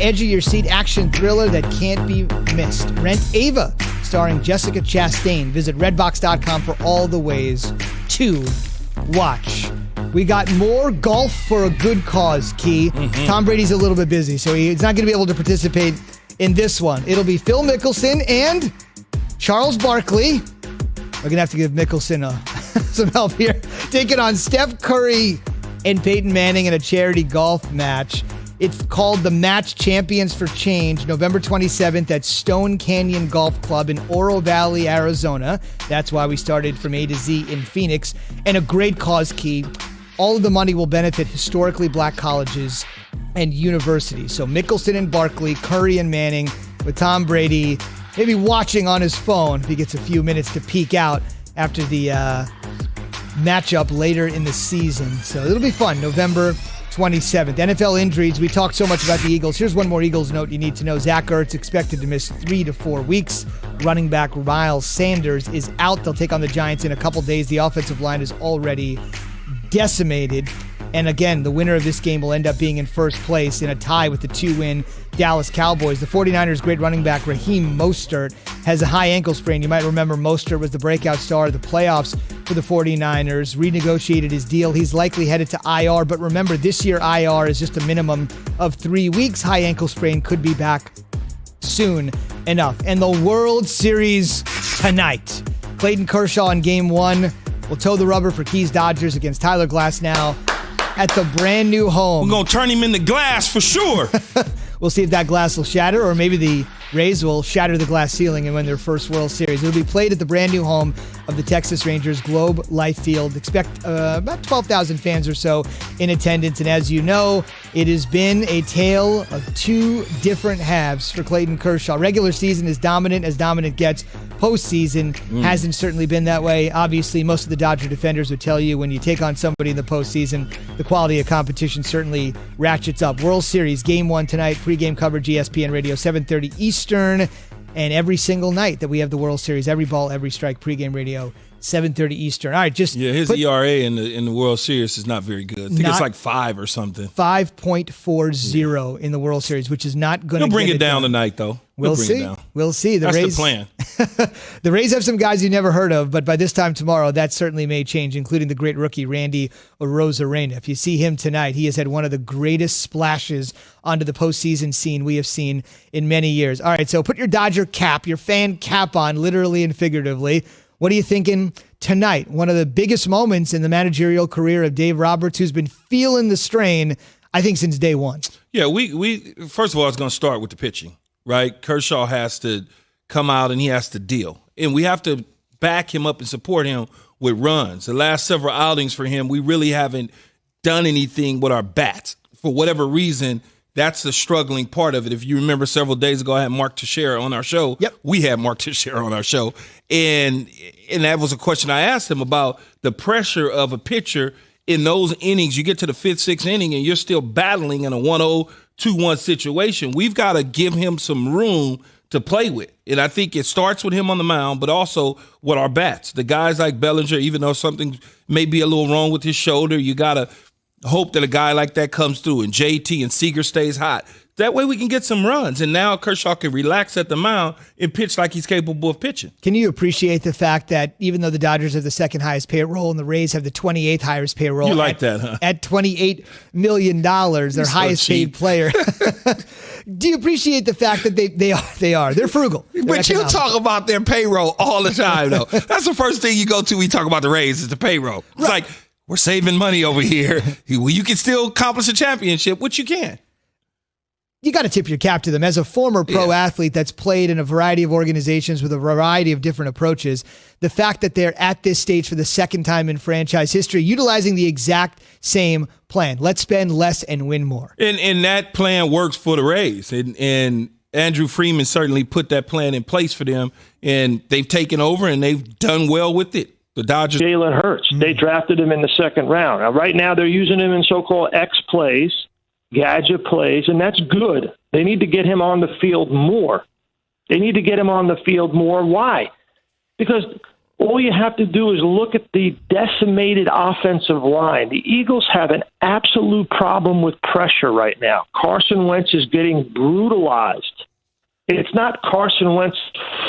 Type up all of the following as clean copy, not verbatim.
edge-of-your-seat action thriller that can't be missed. Rent Ava, starring Jessica Chastain. Visit redbox.com for all the ways to watch. We got more golf for a good cause, Key. Mm-hmm. Tom Brady's a little bit busy, so he's not going to be able to participate in this one. It'll be Phil Mickelson and Charles Barkley. We're going to have to give Mickelson some help here. Taking on Steph Curry and Peyton Manning in a charity golf match. It's called the Match Champions for Change, November 27th at Stone Canyon Golf Club in Oro Valley, Arizona. That's why we started from A to Z in Phoenix. And a great cause, Key. All of the money will benefit historically black colleges and universities. So Mickelson and Barkley, Curry and Manning, with Tom Brady maybe watching on his phone if he gets a few minutes to peek out after the matchup later in the season. So it'll be fun, November 27th. NFL injuries. We talked so much about the Eagles. Here's one more Eagles note you need to know. Zach Ertz expected to miss 3 to 4 weeks. Running back Miles Sanders is out. They'll take on the Giants in a couple days. The offensive line is already decimated. And again, the winner of this game will end up being in first place in a tie with the 2-win Dallas Cowboys. The 49ers' great running back Raheem Mostert has a high ankle sprain. You might remember Mostert was the breakout star of the playoffs for the 49ers, renegotiated his deal. He's likely headed to IR, but remember, this year IR is just a minimum of 3 weeks. High ankle sprain could be back soon enough. And the World Series tonight. Clayton Kershaw in Game 1 will toe the rubber for Keys Dodgers against Tyler Glasnow at the brand new home. We're going to turn him into glass for sure. We'll see if that glass will shatter, or maybe the Rays will shatter the glass ceiling and win their first World Series. It'll be played at the brand new home of the Texas Rangers, Globe Life Field. Expect about 12,000 fans or so in attendance. And as you know, it has been a tale of 2 different halves for Clayton Kershaw. Regular season is dominant as dominant gets. Postseason hasn't certainly been that way. Obviously, most of the Dodger defenders would tell you when you take on somebody in the postseason, the quality of competition certainly ratchets up. World Series, Game 1 tonight, pregame coverage, ESPN Radio, 7:30 Eastern. And every single night that we have the World Series, every ball, every strike, pregame radio, 7:30 Eastern. All right, his ERA in the World Series is not very good. I think it's like 5 or something. 5.40 in the World Series, which is not going to bring it down tonight, though. We'll see. We'll see. That's the plan. The Rays have some guys you never heard of, but by this time tomorrow, that certainly may change, including the great rookie Randy Arozarena. If you see him tonight, he has had one of the greatest splashes onto the postseason scene we have seen in many years. All right, so put your Dodger cap, your fan cap on, literally and figuratively. What are you thinking tonight? One of the biggest moments in the managerial career of Dave Roberts, who's been feeling the strain, I think, since day one. Yeah, we first of all, it's going to start with the pitching. Right? Kershaw has to come out and he has to deal. And we have to back him up and support him with runs. The last several outings for him, we really haven't done anything with our bats. For whatever reason, that's the struggling part of it. If you remember several days ago, I had Mark Teixeira on our show. Yep. We had Mark Teixeira on our show. And that was a question I asked him about the pressure of a pitcher in those innings. You get to the 5th, 6th inning and you're still battling in a 1-0, 2-1 situation. We've got to give him some room to play with. And I think it starts with him on the mound, but also with our bats. The guys like Bellinger, even though something may be a little wrong with his shoulder, you got to hope that a guy like that comes through, and JT and Seager stays hot. That way we can get some runs. And now Kershaw can relax at the mound and pitch like he's capable of pitching. Can you appreciate the fact that even though the Dodgers have the 2nd highest payroll and the Rays have the 28th highest payroll, you like that, huh? At $28 million, their highest paid player. Do you appreciate the fact that they are? They're frugal. But you talk about their payroll all the time, though. That's the first thing you go to when you talk about the Rays is the payroll. It's like, we're saving money over here. You can still accomplish a championship, which you can. You got to tip your cap to them. As a former pro athlete that's played in a variety of organizations with a variety of different approaches, the fact that they're at this stage for the 2nd time in franchise history, utilizing the exact same plan. Let's spend less and win more. And that plan works for the Rays. And Andrew Freeman certainly put that plan in place for them. And they've taken over and they've done well with it. The Dodgers. Jalen Hurts. They drafted him in the 2nd round. Now, right now they're using him in so-called X plays, gadget plays, and that's good. They need to get him on the field more. Why? Because all you have to do is look at the decimated offensive line. The Eagles have an absolute problem with pressure right now. Carson Wentz is getting brutalized. It's not Carson Wentz's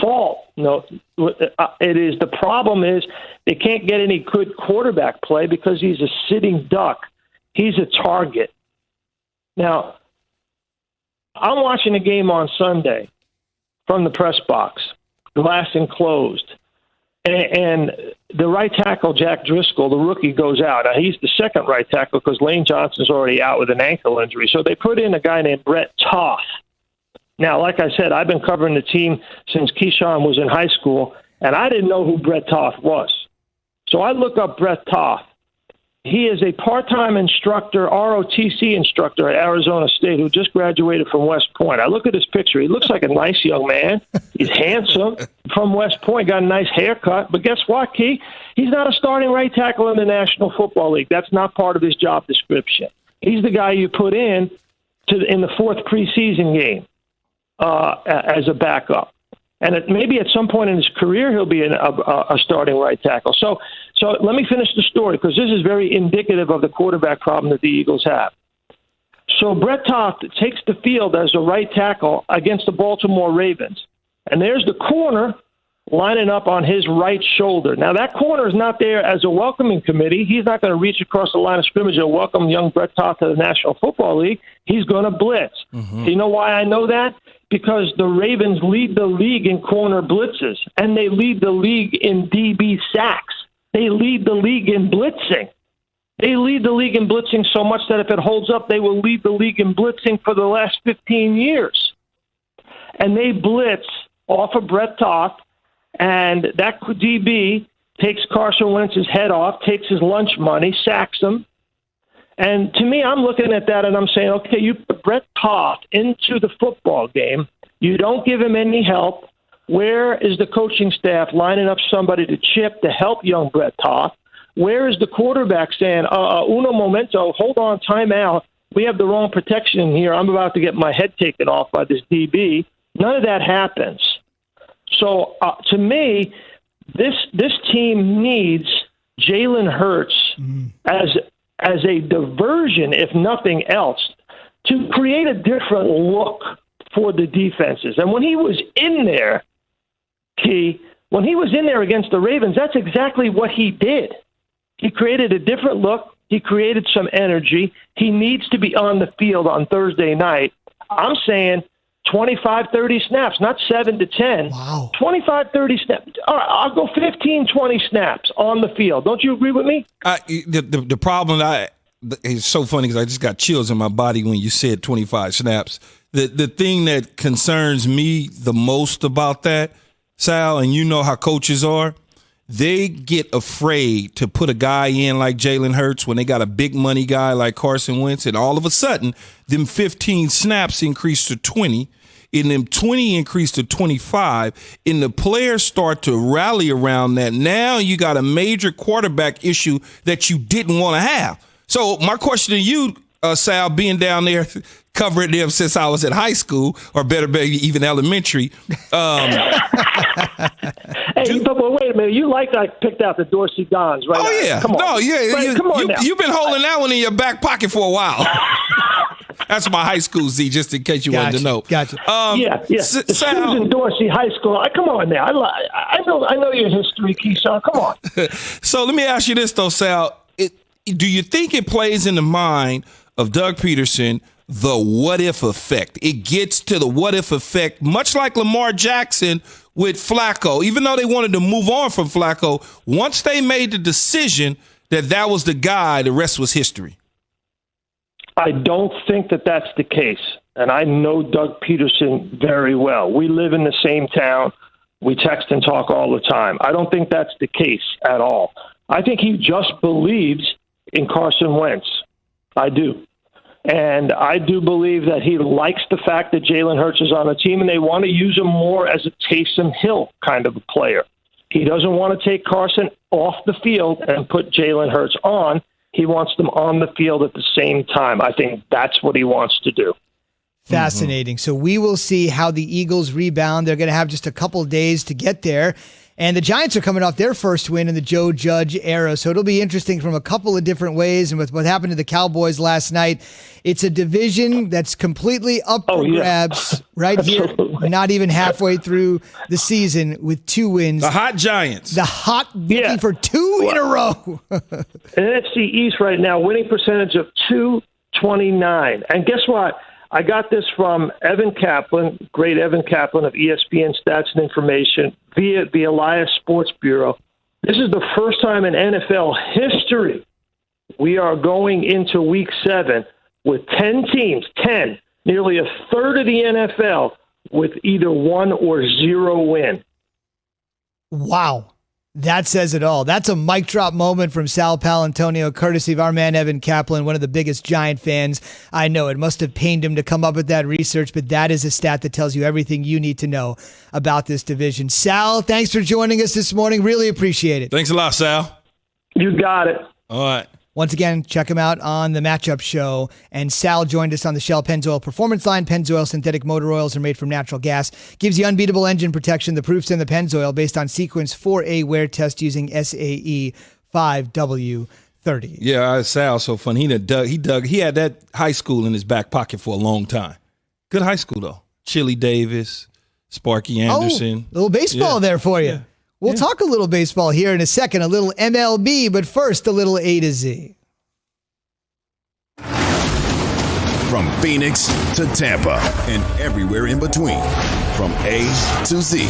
fault. No, it is. The problem is they can't get any good quarterback play because he's a sitting duck. He's a target. Now, I'm watching a game on Sunday from the press box, glass enclosed. And the right tackle, Jack Driscoll, the rookie, goes out. Now, he's the second right tackle because Lane Johnson's already out with an ankle injury. So they put in a guy named Brett Toth. Now, like I said, I've been covering the team since Keyshawn was in high school, and I didn't know who Brett Toth was. So I look up Brett Toth. He is a part-time instructor, ROTC instructor at Arizona State who just graduated from West Point. I look at his picture. He looks like a nice young man. He's handsome from West Point, got a nice haircut. But guess what, Key? He's not a starting right tackle in the National Football League. That's not part of his job description. He's the guy you put in the fourth preseason game as a backup. And maybe at some point in his career, he'll be a starting right tackle. So let me finish the story because this is very indicative of the quarterback problem that the Eagles have. So Brett Toth takes the field as a right tackle against the Baltimore Ravens. And there's the corner lining up on his right shoulder. Now, that corner is not there as a welcoming committee. He's not going to reach across the line of scrimmage and welcome young Brett Toth to the National Football League. He's going to blitz. Mm-hmm. Do you know why I know that? Because the Ravens lead the league in corner blitzes, and they lead the league in DB sacks. They lead the league in blitzing. They lead the league in blitzing so much that if it holds up, they will lead the league in blitzing for the last 15 years. And they blitz off of Brett Toth, and that DB takes Carson Wentz's head off, takes his lunch money, sacks him. And to me, I'm looking at that and I'm saying, okay, you put Brett Toth into the football game. You don't give him any help. Where is the coaching staff lining up somebody to chip to help young Brett Toth? Where is the quarterback saying, uno momento, hold on, time out. We have the wrong protection here. I'm about to get my head taken off by this DB. None of that happens. So to me, this team needs Jalen Hurts as a diversion, if nothing else, to create a different look for the defenses. And when he was in there, when he was in there against the Ravens, that's exactly what he did. He created a different look. He created some energy. He needs to be on the field on Thursday night. I'm saying 25, 30 snaps, not 7 to 10. Wow. 25, 30 snaps. All right, I'll go 15, 20 snaps on the field. Don't you agree with me? The problem it's so funny because I just got chills in my body when you said 25 snaps. The thing that concerns me the most about that, Sal, and you know how coaches are, they get afraid to put a guy in like Jalen Hurts when they got a big money guy like Carson Wentz, and all of a sudden, them 15 snaps increase to 20, and them 20 increase to 25, and the players start to rally around that. Now you got a major quarterback issue that you didn't want to have. So my question to you, Sal, being down there covering them since I was at high school, or better, even elementary. Hey, but wait a minute. You like I picked out the Dorsey Dons, right? Oh, yeah. Come on. No, yeah. Come on now. You've been holding that one in your back pocket for a while. That's my high school, Z, just in case you wanted to know. Gotcha. The Susan Dorsey High School. Come on now. I know your history, Keyshawn. Come on. So let me ask you this, though, Sal. Do you think it plays in the mind of Doug Peterson the what-if effect? It gets to the what-if effect, much like Lamar Jackson with Flacco. Even though they wanted to move on from Flacco, once they made the decision that was the guy, the rest was history. I don't think that that's the case, and I know Doug Peterson very well. We live in the same town. We text and talk all the time. I don't think that's the case at all. I think he just believes in Carson Wentz. I do. And I do believe that he likes the fact that Jalen Hurts is on the team, and they want to use him more as a Taysom Hill kind of a player. He doesn't want to take Carson off the field and put Jalen Hurts on. He wants them on the field at the same time. I think that's what he wants to do. fascinating. So we will see how the Eagles rebound. They're going to have just a couple days to get there. And the Giants are coming off their first win in the Joe Judge era. So it'll be interesting from a couple of different ways. And with what happened to the Cowboys last night, it's a division that's completely up for grabs right Absolutely. here, not even halfway through the season with 2 wins. The hot Giants. The hot looking for 2 in a row. NFC East right now, winning percentage of 229. And guess what? I got this from Evan Kaplan, great Evan Kaplan of ESPN Stats and Information via the Elias Sports Bureau. This is the first time in NFL history we are going into Week 7 with 10 teams, nearly a third of the NFL with either 1 or 0 win. Wow. That says it all. That's a mic drop moment from Sal Palantonio, courtesy of our man Evan Kaplan, one of the biggest Giant fans I know. It must have pained him to come up with that research, but that is a stat that tells you everything you need to know about this division. Sal, thanks for joining us this morning. Really appreciate it. Thanks a lot, Sal. You got it. All right. Once again, check him out on the Matchup Show. And Sal joined us on the Shell Pennzoil Performance line. Pennzoil synthetic motor oils are made from natural gas. Gives you unbeatable engine protection. The proof's in the Pennzoil based on Sequence 4A wear test using SAE 5W30. Yeah, Sal's so funny. He had that high school in his back pocket for a long time. Good high school, though. Chili Davis, Sparky Anderson. Little baseball there for you. Yeah. We'll talk a little baseball here in a second, a little MLB, but first a little A to Z. From Phoenix to Tampa and everywhere in between. From A to Z.